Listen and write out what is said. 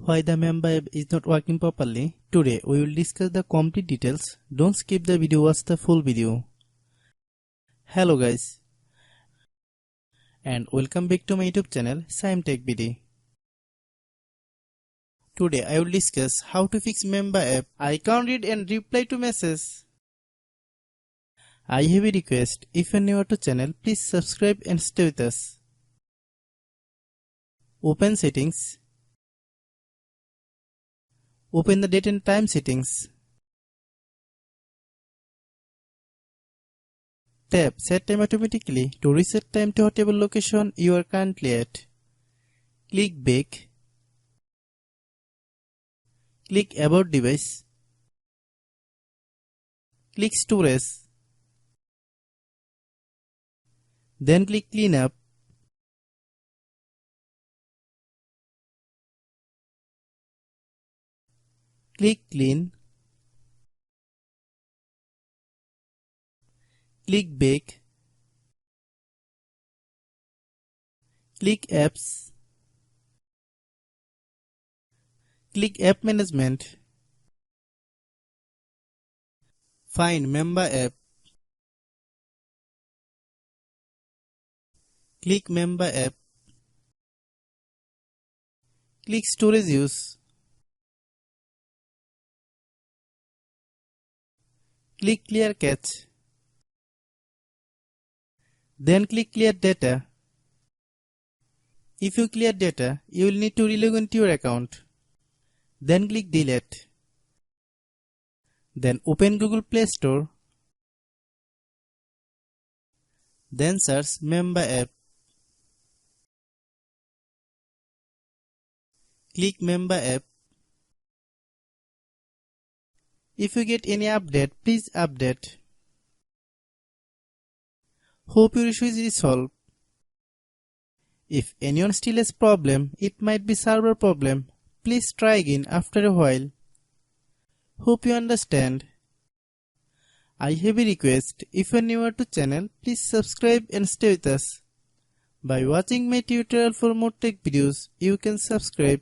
Why the Mamba app is not working properly? Today we will discuss the complete details. Don't skip the video, watch the full video. Hello guys, and welcome back to my YouTube channel Shaem Tech BD. Today I will discuss how to fix Mamba app. I can't read and reply to messages. I have a request. If you are new to channel, please subscribe and stay with us. Open settings. Open the date and time settings. Tap Set Time Automatically to reset time to whatever location you are currently at. Click Back. Click About Device. Click Storage. Then click Clean Up. Click Clean. Click Back. Click Apps. Click App Management. Find Mamba app. Click Mamba app. Click Storage Use. Click Clear Cache. Then click Clear Data. If you clear data, you will need to relog into your account. Then click Delete. Then open Google Play Store. Then search Mamba app. Click Mamba app. If you get any update, please update. Hope your issue is resolved. If anyone still has problem, it might be server problem. Please try again after a while. Hope you understand. I have a request. If you are newer to channel, please subscribe and stay with us. By watching my tutorial for more tech videos, you can subscribe.